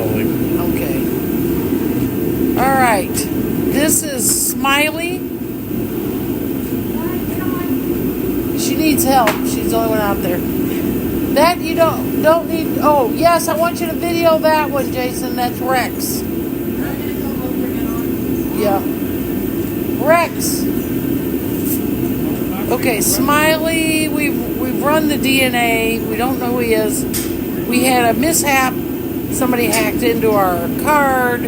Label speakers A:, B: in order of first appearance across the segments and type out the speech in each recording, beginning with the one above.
A: slowly.
B: Okay. All right. This is Smiley. She needs help. She's the only one out there. That you don't need. Oh yes, I want you to video that one, Jason. That's Rex. Yeah. Rex. Okay, Smiley. We've run the DNA. We don't know who he is. We had a mishap. Somebody hacked into our card,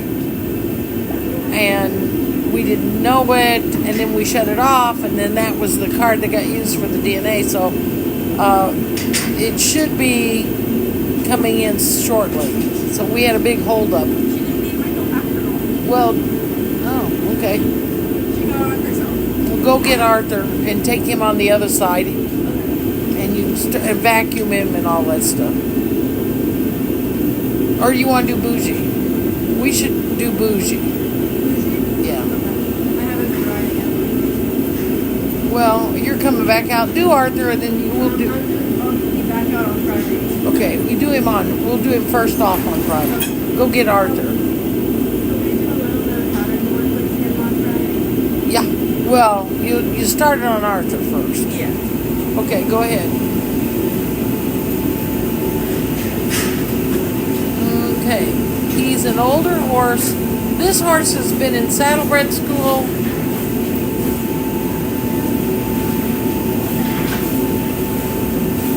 B: and we didn't know it. And then we shut it off, and then that was the card that got used for the DNA. So it should be coming in shortly. So we had a big holdup. Well, oh, okay. We'll go get Arthur and take him on the other side, and you vacuum him and all that stuff. Or you want to do bougie? We should do bougie. Yeah. Well, you're coming back out. Do Arthur, and then we'll do. Okay, we'll do him first off on Friday. Go get Arthur. Yeah. Well, you started on Arthur first.
C: Yeah.
B: Okay, go ahead. Okay. He's an older horse. This horse has been in saddlebred school.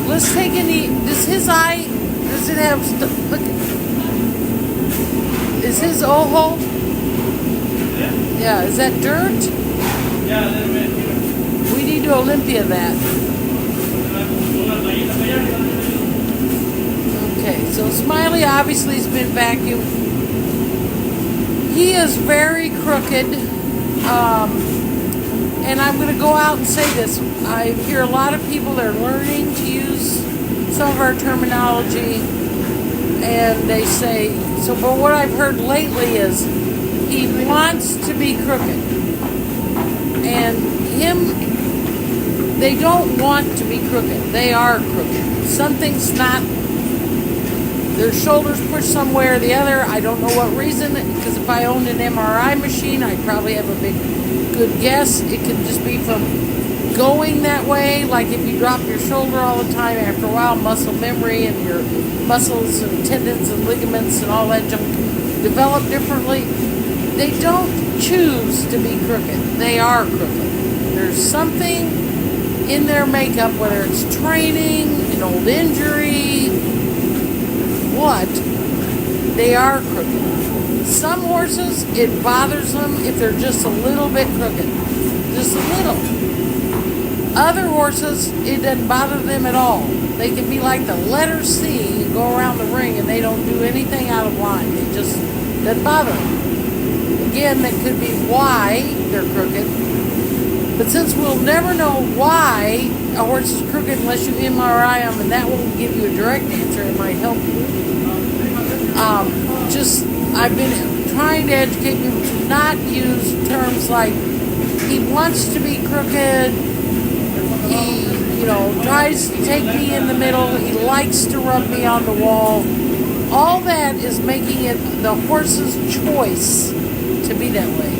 B: Let's take any. Does his eye? Does it have? Look. Is his ojo? Yeah. Is that dirt?
A: Yeah, a little bit.
B: We need to Olympia that. Okay. So Smiley obviously has been vacuumed. He is very crooked. And I'm going to go out and say this. I hear a lot of people that are learning to use some of our terminology, and they say, so, but what I've heard lately is he wants to be crooked. And they don't want to be crooked. They are crooked. Something's not, their shoulders pushed somewhere or the other. I don't know what reason, because if I owned an MRI machine, I'd probably have a good guess. It could just be from going that way, like if you drop your shoulder all the time, after a while muscle memory and your muscles and tendons and ligaments and all that junk develop differently. They don't choose to be crooked. They are crooked. There's something in their makeup, whether it's training, an old injury, what, they are crooked. Some horses, it bothers them if they're just a little bit crooked. Just a little. Other horses, it doesn't bother them at all. They can be like the letter C and go around the ring and they don't do anything out of line. It just doesn't bother them. Again, that could be why they're crooked. But since we'll never know why a horse is crooked unless you MRI them, and that won't give you a direct answer, it might help you. I've been trying to educate people to not use terms like he wants to be crooked, he, tries to take me in the middle, he likes to rub me on the wall. All that is making it the horse's choice to be that way.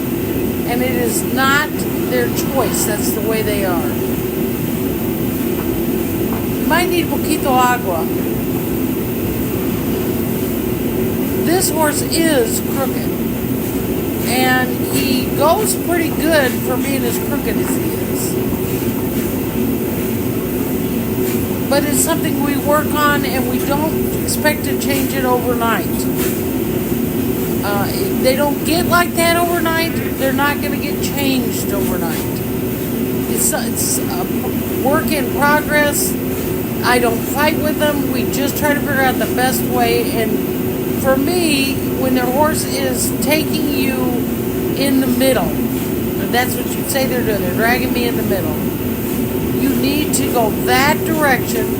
B: And it is not their choice, that's the way they are. You might need poquito agua. This horse is crooked, and he goes pretty good for being as crooked as he is. But it's something we work on, and we don't expect to change it overnight. They don't get like that overnight. They're not going to get changed overnight. It's a work in progress. I don't fight with them. We just try to figure out the best way. And for me, when their horse is taking you in the middle, and that's what you'd say they're doing, they're dragging me in the middle, you need to go that direction,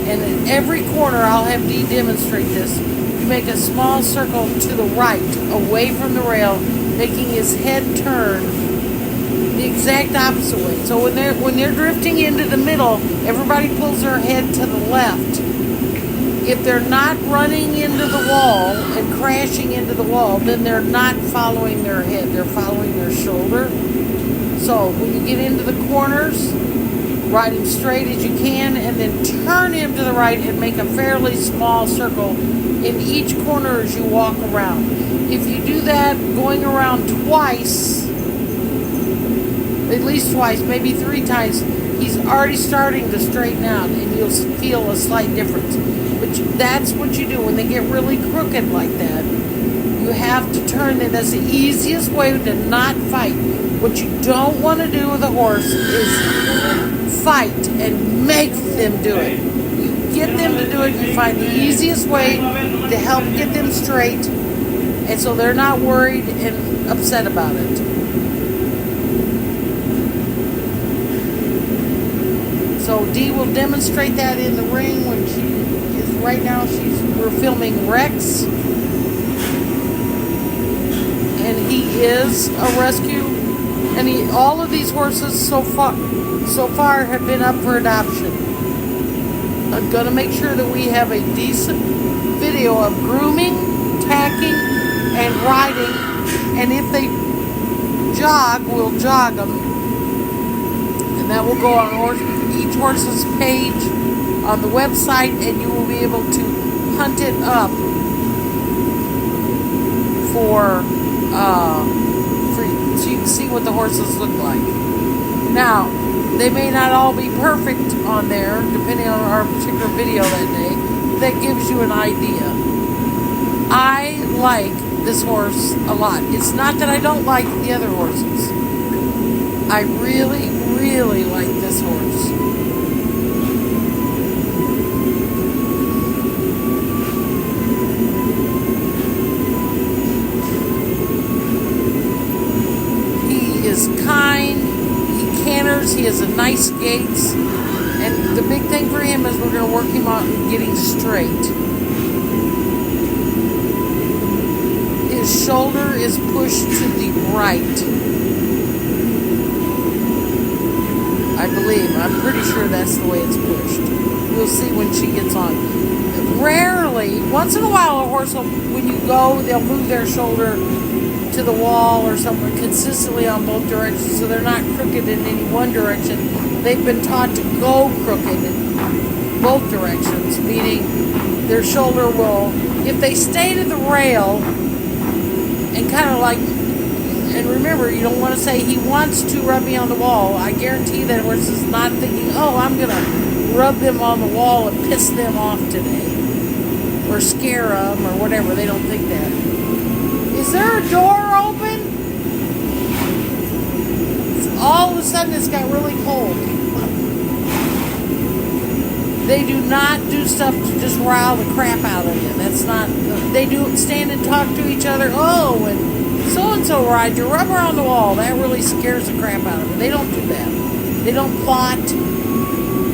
B: and in every corner, I'll have Dee demonstrate this, you make a small circle to the right, away from the rail, making his head turn the exact opposite way. So when they're drifting into the middle, everybody pulls their head to the left. If they're not running into the wall and crashing into the wall, then they're not following their head. They're following their shoulder. So when you get into the corners, ride him straight as you can, and then turn him to the right and make a fairly small circle in each corner as you walk around. If you do that going around twice, at least twice, maybe 3 times, he's already starting to straighten out, and you'll feel a slight difference. But that's what you do when they get really crooked like that. You have to turn it. That's the easiest way to not fight. What you don't want to do with a horse is fight and make them do it. You get them to do it. You find the easiest way to help get them straight, and so they're not worried and upset about it. So Dee will demonstrate that in the ring when she is. Right now we're filming Rex, and he is a rescue. And all of these horses so far have been up for adoption. I'm gonna make sure that we have a decent video of grooming, tacking, and riding. And if they jog, we'll jog them, and that will go on each horse's page on the website, and you will be able to hunt it up for so you can see what the horses look like. Now, they may not all be perfect on there, depending on our particular video that day. That gives you an idea. I like this horse a lot. It's not that I don't like the other horses. I really, really like this horse. Is kind, he canters, he has a nice gaits, and the big thing for him is we're going to work him on getting straight. His shoulder is pushed to the right. I believe, I'm pretty sure that's the way it's pushed. We'll see when she gets on. Rarely, once in a while a horse will, when you go, they'll move their shoulder to the wall or somewhere consistently on both directions, so they're not crooked in any one direction. They've been taught to go crooked in both directions, meaning their shoulder will, if they stay to the rail and kind of like, and remember, you don't want to say he wants to rub me on the wall. I guarantee that horse is not thinking, oh, I'm going to rub them on the wall and piss them off today, or scare them, or whatever. They don't think that. Is there a door open? All of a sudden it's got really cold. They do not do stuff to just rile the crap out of you. That's not, they do stand and talk to each other. Oh, and so-and-so ride your rubber on the wall. That really scares the crap out of them. They don't do that. They don't plot.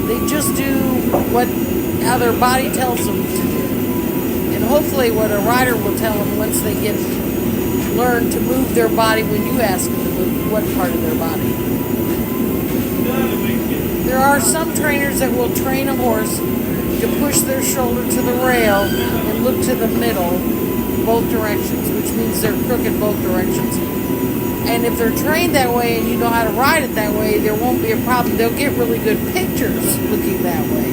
B: They just do how their body tells them to do. And hopefully what a rider will tell them once they learn to move their body when you ask them to move what part of their body. There are some trainers that will train a horse to push their shoulder to the rail and look to the middle both directions, which means they're crooked both directions. And if they're trained that way and you know how to ride it that way, there won't be a problem. They'll get really good pictures looking that way.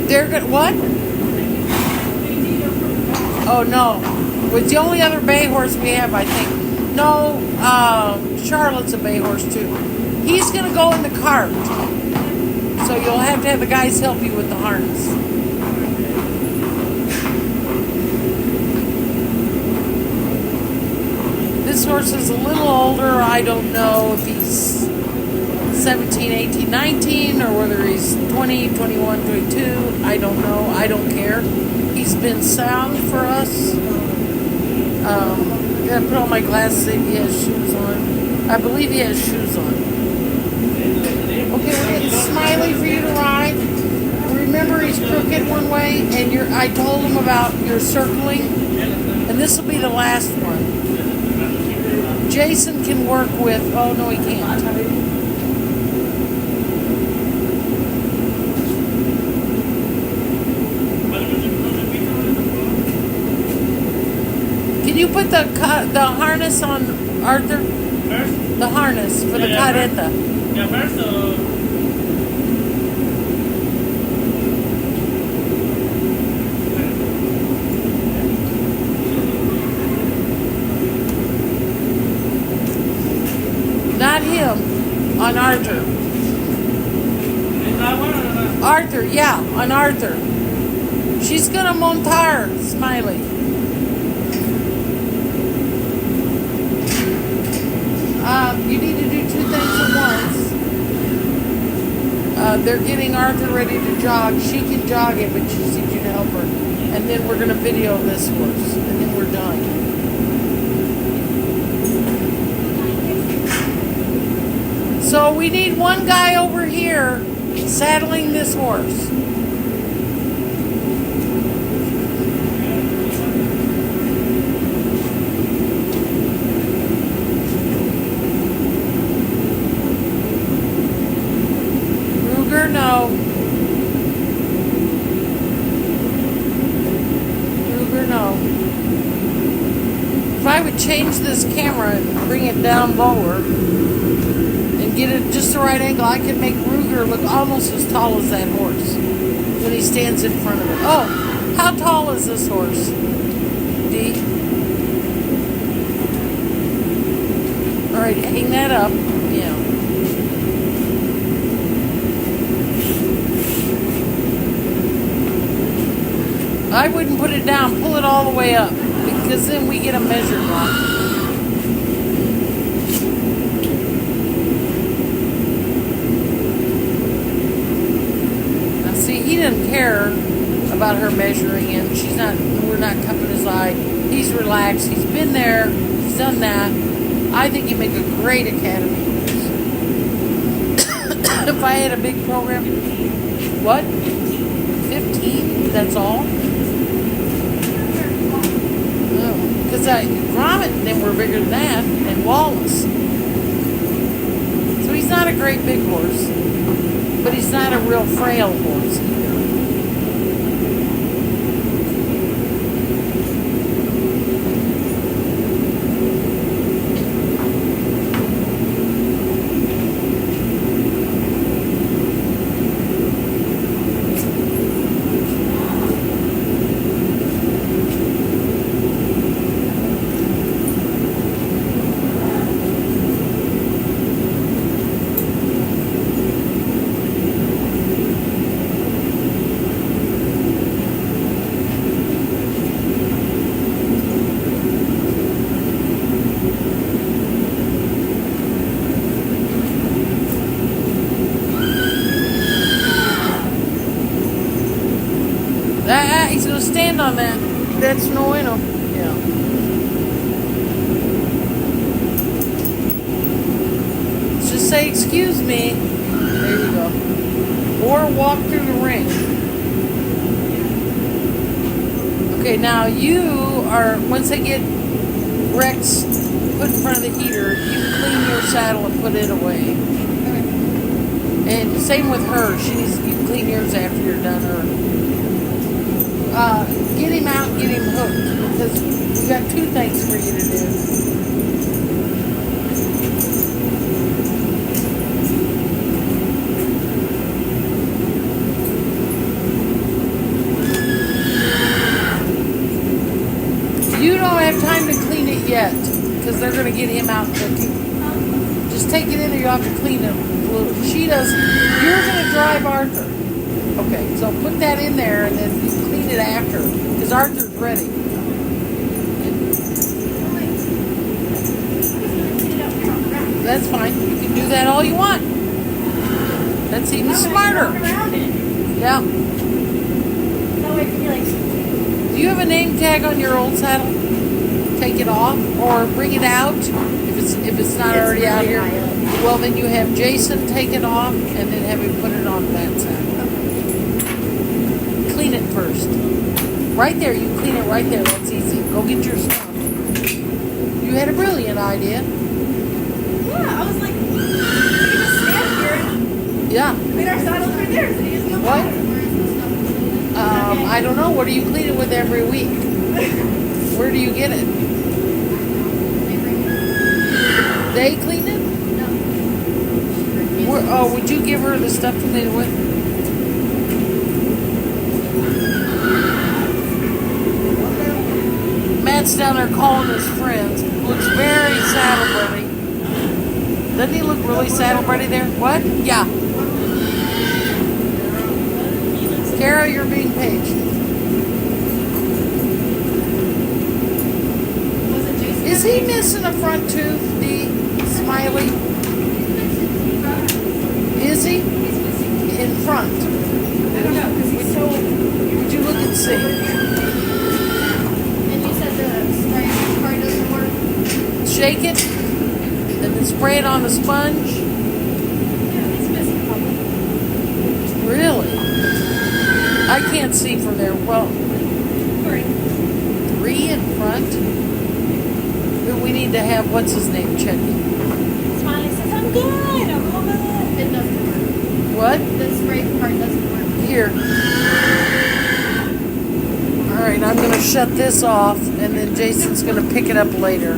B: They're good. What? Oh no, it's the only other bay horse we have, I think. No, Charlotte's a bay horse too. He's gonna go in the cart, so you'll have to have the guys help you with the harness. This horse is a little older. I don't know if he's 17, 18, 19, or whether he's 20, 21, 22. I don't know. I don't care. He's been sound for us. I gotta put on my glasses. He has shoes on. I believe he has shoes on. Okay, we're getting Smiley for you to ride. Remember, remember he's crooked one way, and I told him about your circling, and this will be the last one. Jason can work with, oh no he can't. Can you put the harness on Arthur?
A: First?
B: The harness for the careta.
A: Yeah, first
B: Not him, on Arthur.
A: is that one or not?
B: Arthur, yeah, on Arthur. She's gonna montar, Smiley. You need to do two things at once. They're getting Arthur ready to jog. She can jog it, but she needs you to help her. And then we're gonna video this horse, and then we're done. So we need one guy over here saddling this horse. Ruger, no. Ruger, no. If I would change this camera and bring it down lower, get it just the right angle, I can make Ruger look almost as tall as that horse when he stands in front of it. Oh, how tall is this horse? D. All right, hang that up. Yeah. I wouldn't put it down. Pull it all the way up, because then we get a measure wrong. He doesn't care about her measuring him. We're not cupping his eye. He's relaxed. He's been there. He's done that. I think you make a great academy horse. If I had a big program, what? 15? That's all? Because Gromit and them were bigger than that, and Wallace. So he's not a great big horse, but he's not a real frail horse either. He's going to stand on that. That's no bueno. Yeah. Let's just say, excuse me. There you go. Or walk through the ring. Okay, now you are, once they get Rex put in front of the heater, you clean your saddle and put it away. And same with her. You clean yours after you're done her. Get him out and get him hooked, because we've got two things for you to do. You don't have time to clean it yet, because they're going to get him out cooking. Just take it in or you have to clean it a little. She does. You're going to drive Arthur. Okay, so put that in there and then you clean it after, because Arthur's ready. That's fine. You can do that all you want. That's even smarter. Yeah. Do you have a name tag on your old saddle? Take it off or bring it out if it's not already out here. Well, then you have Jason take it off and then have him put it on that saddle. first. Right there, you clean it right there. That's easy. Go get your stuff. You had a brilliant idea.
C: Yeah, I was like, we can just stand here and
B: Yeah.
C: clean our saddles right there. So you just go
B: What?
C: back.
B: I don't know. What do you clean it with every week? Where do you get it? They clean it? Oh, would you give her the stuff to clean it with? Matt's down there calling his friends. Looks very saddle-ready. Doesn't he look really saddle-ready there? What? Yeah. Kara, you're being paged. Is he missing a front tooth, D. Smiley? Is he? In front.
C: I don't know, because he's so...
B: Would you look and see?
C: And you said the spray part doesn't work?
B: Shake it, and then spray it on the sponge.
C: Yeah, he's missing a couple.
B: Really? I can't see from there. Well, 3 in front. But we need to have, what's his name, checking.
C: Smiley says, I'm good. I'm all good. It doesn't work.
B: What?
C: The spray part doesn't work.
B: Here. Alright, I'm going to shut this off, and then Jason's going to pick it up later.